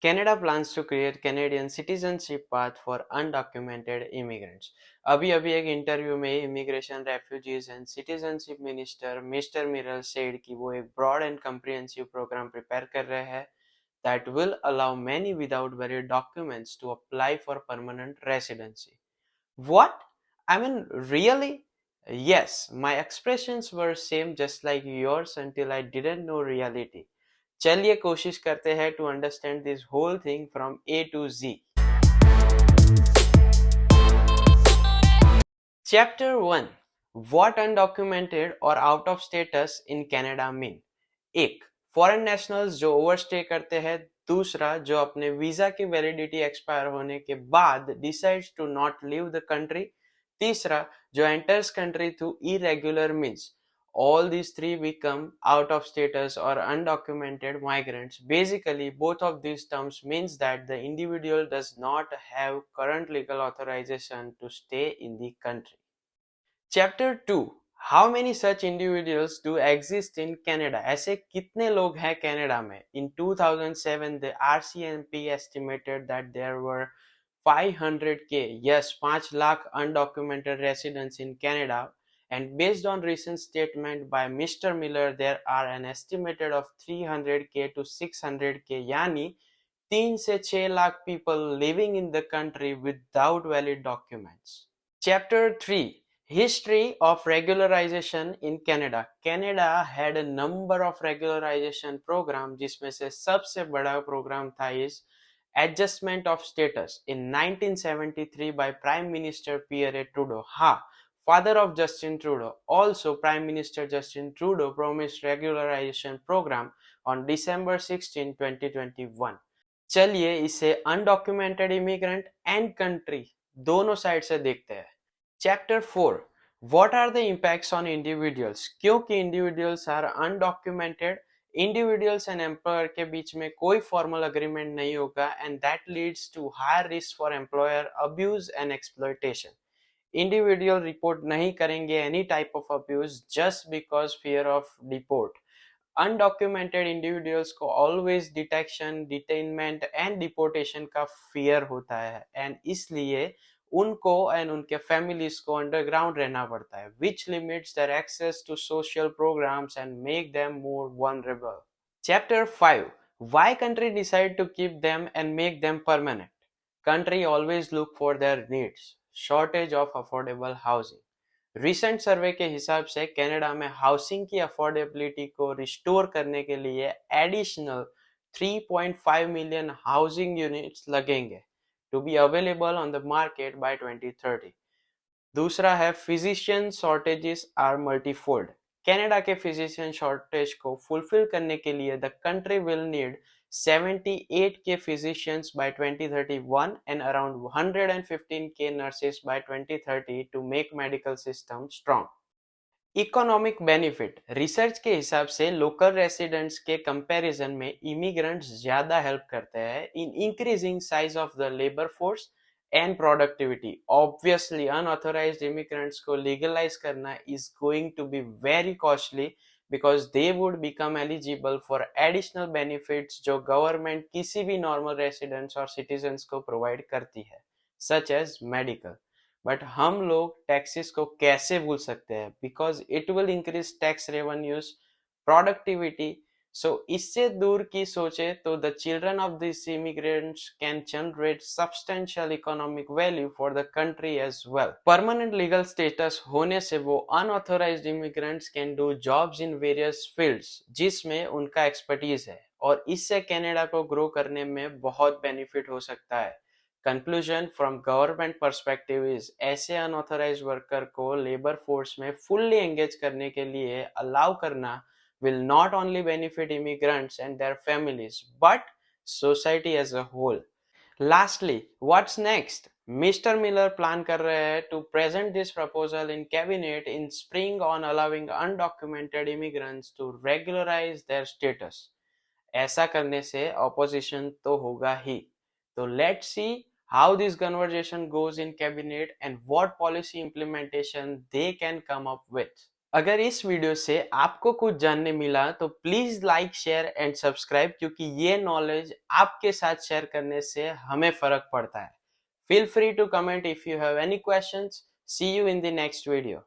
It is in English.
Canada plans to create Canadian citizenship path for undocumented immigrants. अभी अभी एक interview में immigration refugees and citizenship minister mister Miller said कि वो एक broad and comprehensive programme prepare कर रहे हैं that will allow many without valid documents to apply for permanent residency. What? I mean, really? Yes, my expressions were same just like yours until I didn't know reality. चलिए कोशिश करते हैं to understand this whole thing from A to Z. Chapter 1. What undocumented or out of status in Canada mean? 1. Foreign nationals जो overstay करते हैं. दूसरा, जो अपने वीजा की वैलिडिटी एक्सपायर होने के बाद decides to not leave the country. तीसरा, जो enters country through irregular means. All these three become out of status or undocumented migrants. Basically, both of these terms means that the individual does not have current legal authorization to stay in the country. Chapter 2. How many such individuals do exist in Canada? ऐसे कितने लोग हैं Canada में? In 2007, the RCMP estimated that there were 500k, yes, 5 lakh undocumented residents in Canada. And based on recent statement by Mr. Miller, there are an estimated of 300k to 600k, यानी 3 से 6 lakh people living in the country without valid documents. Chapter 3. History of regularization in Canada. Canada had a number of regularization program, जिसमें से सबसे बड़ा programme था इस adjustment of status in 1973 by Prime Minister Pierre Trudeau. हाँ, father of Justin Trudeau. Also, Prime Minister Justin Trudeau promised regularization program on December 16, 2021. चलिए इसे undocumented immigrant and country दोनों साइड से देखते हैं. Chapter 4. What are the impacts on individuals? क्योंकि individuals are undocumented, individuals and employer के बीच में कोई formal agreement नहीं होगा and that leads to higher risk for employer abuse and exploitation. Individual report नहीं करेंगे any type of abuse just because fear of deport. Undocumented individuals को always detection, detainment and deportation का fear होता है and इसलिए उनको and उनके families को अंडरग्राउंड रहना पड़ता है, which limits their access to social programs and make them more vulnerable. Chapter 5. Why country decide to keep them and make them permanent? Country always look for their needs. Shortage of affordable housing. Recent survey के हिसाब से Canada में housing की affordability को restore करने के लिए additional 3.5 million housing units लगेंगे to be available on the market by 2030. दूसरा है physician shortages are multifold. Canada के फिजिशियन शॉर्टेज को फुलफिल करने के लिए the country will need 78k physicians by 2031 and around 115k nurses by 2030 to make medical system strong. Economic benefit. Research के हिसाब से लोकल रेसिडेंट्स के कंपैरिजन में इमिग्रेंट्स ज्यादा हेल्प करते हैं in increasing size of the labour force and productivity. Obviously unauthorised immigrants को legalise करना is going to be very costly because they would become eligible for additional benefits जो government किसी भी normal residents और citizens को provide करती है, such as medical. But हम लोग टैक्सेस को कैसे भूल सकते हैं because it will increase tax revenues, productivity. So इससे दूर की सोचे तो the children of this immigrants can generate substantial economic value for the country as well. Permanent legal status होने से वो unauthorised immigrants can do jobs in various fields जिसमें उनका एक्सपर्टीज है और इससे कनाडा को ग्रो करने में बहुत बेनिफिट हो सकता है. Conclusion from government perspective is ऐसे unauthorized worker को labor force में fully engage करने के लिए allow करना will not only benefit immigrants and their families but society as a whole. Lastly, what's next? Mr. Miller plan कर रहे हैं to present this proposal in cabinet in spring on allowing undocumented immigrants to regularize their status. ऐसा करने से opposition तो होगा ही. So let's see how this conversation goes in cabinet and what policy implementation they can come up with. अगर इस video से आपको कुछ जानने मिला तो please like share and subscribe, क्योंकि ये नॉलेज आपके साथ शेयर करने से हमें फर्क पड़ता है। Feel free to comment if you have any questions. See you in the next video.